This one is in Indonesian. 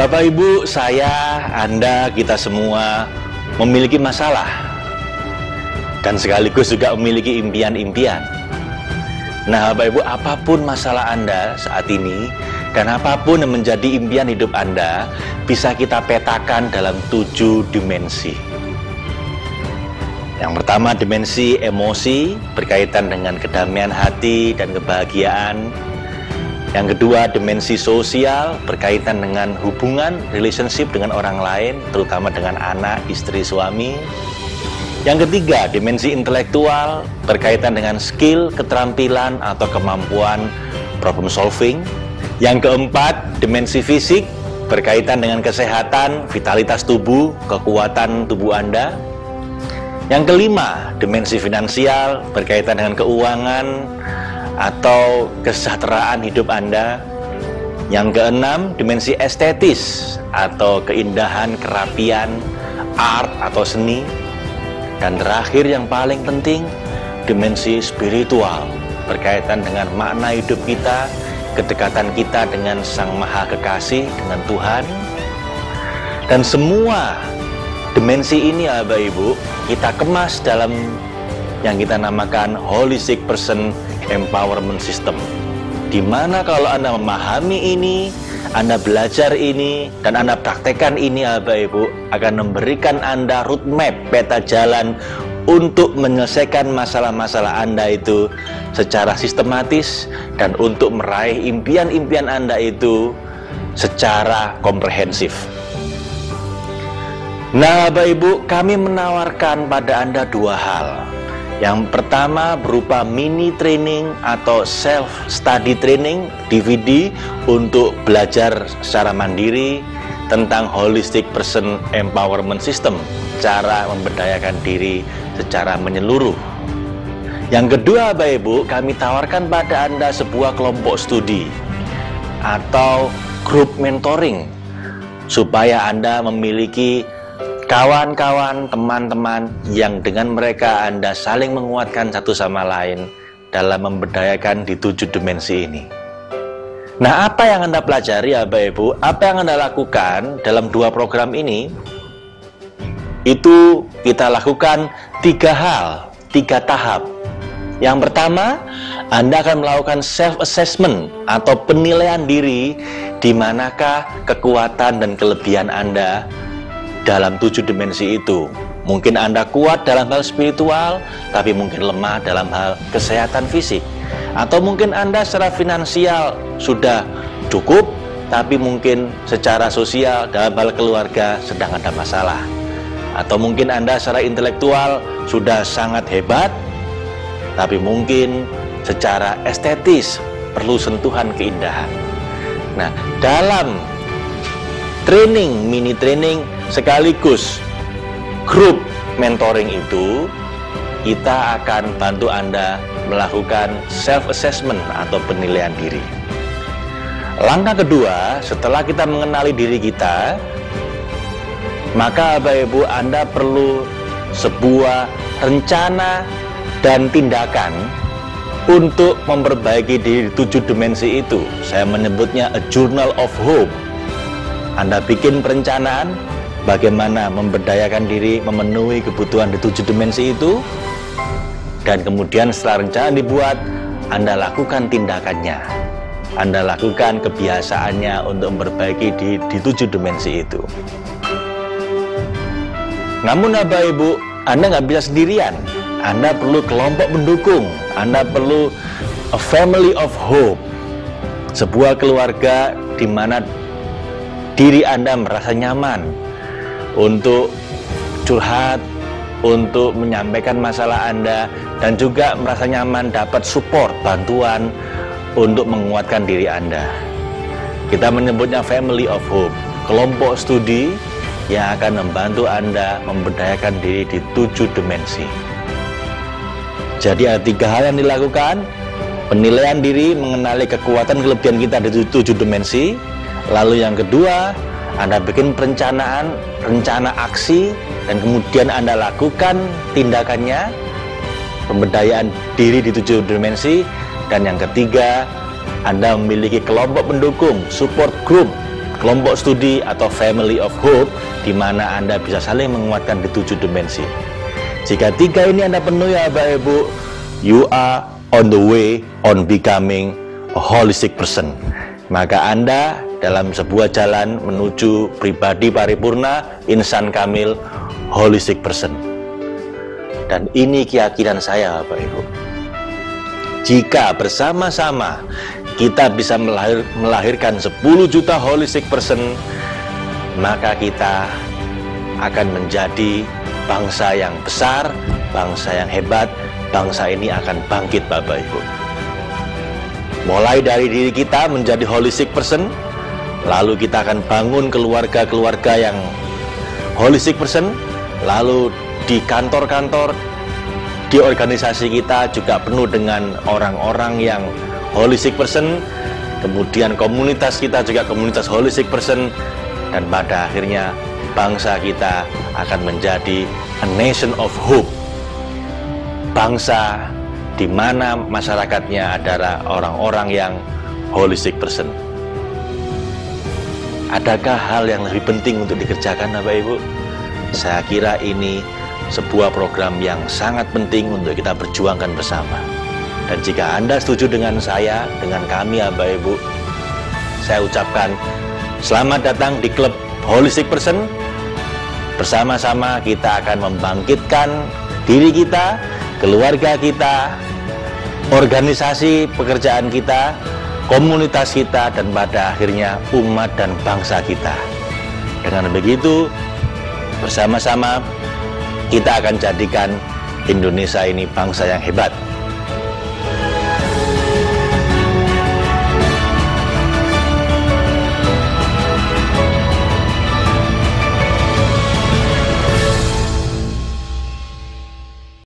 Bapak Ibu, saya, Anda, kita semua memiliki masalah dan sekaligus juga memiliki impian-impian. Nah Bapak Ibu, apapun masalah Anda saat ini dan apapun yang menjadi impian hidup Anda bisa kita petakan dalam 7 dimensi. Yang pertama, dimensi emosi berkaitan dengan kedamaian hati dan kebahagiaan. Yang kedua, dimensi sosial berkaitan dengan hubungan, relationship dengan orang lain, terutama dengan anak, istri, suami. Yang ketiga, dimensi intelektual berkaitan dengan skill, keterampilan, atau kemampuan problem solving. Yang keempat, dimensi fisik berkaitan dengan kesehatan, vitalitas tubuh, kekuatan tubuh Anda. Yang kelima, dimensi finansial berkaitan dengan keuangan atau kesejahteraan hidup Anda. Yang keenam, dimensi estetis atau keindahan, kerapian, art atau seni. Dan terakhir yang paling penting, dimensi spiritual berkaitan dengan makna hidup kita, kedekatan kita dengan Sang Maha Kekasih, dengan Tuhan. Dan semua dimensi ini Bapak Ibu kita kemas dalam yang kita namakan Holistic Person Empowerment System, di mana kalau Anda memahami ini, Anda belajar ini, dan Anda praktekkan ini Bapak Ibu, akan memberikan Anda roadmap, peta jalan untuk menyelesaikan masalah-masalah Anda itu secara sistematis dan untuk meraih impian-impian Anda itu secara komprehensif. Nah Bapak Ibu, kami menawarkan pada Anda 2 hal. Yang pertama berupa mini training atau self study training DVD untuk belajar secara mandiri tentang Holistic Person Empowerment System, cara memberdayakan diri secara menyeluruh. Yang kedua Bapak Ibu, kami tawarkan pada Anda sebuah kelompok studi atau grup mentoring supaya Anda memiliki kawan-kawan, teman-teman yang dengan mereka Anda saling menguatkan satu sama lain dalam memberdayakan di 7 dimensi ini. Nah, apa yang Anda pelajari Bapak Ibu, apa yang Anda lakukan dalam 2 program ini, itu kita lakukan 3 hal, 3 tahap. Yang pertama, Anda akan melakukan self-assessment atau penilaian diri, di manakah kekuatan dan kelebihan Anda dalam 7 dimensi itu. Mungkin Anda kuat dalam hal spiritual, tapi mungkin lemah dalam hal kesehatan fisik. Atau mungkin Anda secara finansial sudah cukup, tapi mungkin secara sosial dalam hal keluarga sedang ada masalah. Atau mungkin Anda secara intelektual sudah sangat hebat, tapi mungkin secara estetis perlu sentuhan keindahan. Nah, dalam training, mini training sekaligus grup mentoring itu, kita akan bantu Anda melakukan self-assessment atau penilaian diri. Langkah kedua, setelah kita mengenali diri kita, maka Bapak Ibu Anda perlu sebuah rencana dan tindakan untuk memperbaiki diri 7 dimensi itu. Saya menyebutnya a journal of hope. Anda bikin perencanaan bagaimana memberdayakan diri memenuhi kebutuhan di 7 dimensi itu, dan kemudian setelah rencana dibuat, Anda lakukan tindakannya, Anda lakukan kebiasaannya untuk memperbaiki di 7 dimensi itu. Namun Bapak Ibu, Anda nggak bisa sendirian. Anda perlu kelompok pendukung, Anda perlu a family of hope, sebuah keluarga di mana diri Anda merasa nyaman untuk curhat, untuk menyampaikan masalah Anda, dan juga merasa nyaman dapat support, bantuan untuk menguatkan diri Anda. Kita menyebutnya family of hope, kelompok studi yang akan membantu Anda memberdayakan diri di 7 dimensi. Jadi ada 3 hal yang dilakukan: penilaian diri, mengenali kekuatan kelebihan kita di 7 dimensi. Lalu yang kedua, Anda bikin perencanaan, rencana aksi, dan kemudian Anda lakukan tindakannya, pemberdayaan diri di 7 dimensi. Dan yang ketiga, Anda memiliki kelompok pendukung, support group, kelompok studi atau family of hope, di mana Anda bisa saling menguatkan di 7 dimensi. Jika 3 ini Anda penuhi, Bapak Ibu, you are on the way on becoming a holistic person. Maka Anda dalam sebuah jalan menuju pribadi paripurna, insan kamil, holistic person. Dan ini keyakinan saya, Bapak Ibu. Jika bersama-sama kita bisa melahirkan 10 juta holistic person, maka kita akan menjadi bangsa yang besar, bangsa yang hebat. Bangsa ini akan bangkit, Bapak Ibu. Mulai dari diri kita menjadi holistic person, lalu kita akan bangun keluarga-keluarga yang holistic person, lalu di kantor-kantor, di organisasi kita juga penuh dengan orang-orang yang holistic person, kemudian komunitas kita juga komunitas holistic person, dan pada akhirnya bangsa kita akan menjadi a nation of hope. Bangsa di mana masyarakatnya adalah orang-orang yang holistic person. Adakah hal yang lebih penting untuk dikerjakan, Bapak Ibu? Saya kira ini sebuah program yang sangat penting untuk kita perjuangkan bersama. Dan jika Anda setuju dengan saya, dengan kami, Bapak Ibu, saya ucapkan selamat datang di klub Holistic Person. Bersama-sama kita akan membangkitkan diri kita, keluarga kita, organisasi pekerjaan kita, komunitas kita, dan pada akhirnya umat dan bangsa kita. Dengan begitu, bersama-sama kita akan jadikan Indonesia ini bangsa yang hebat.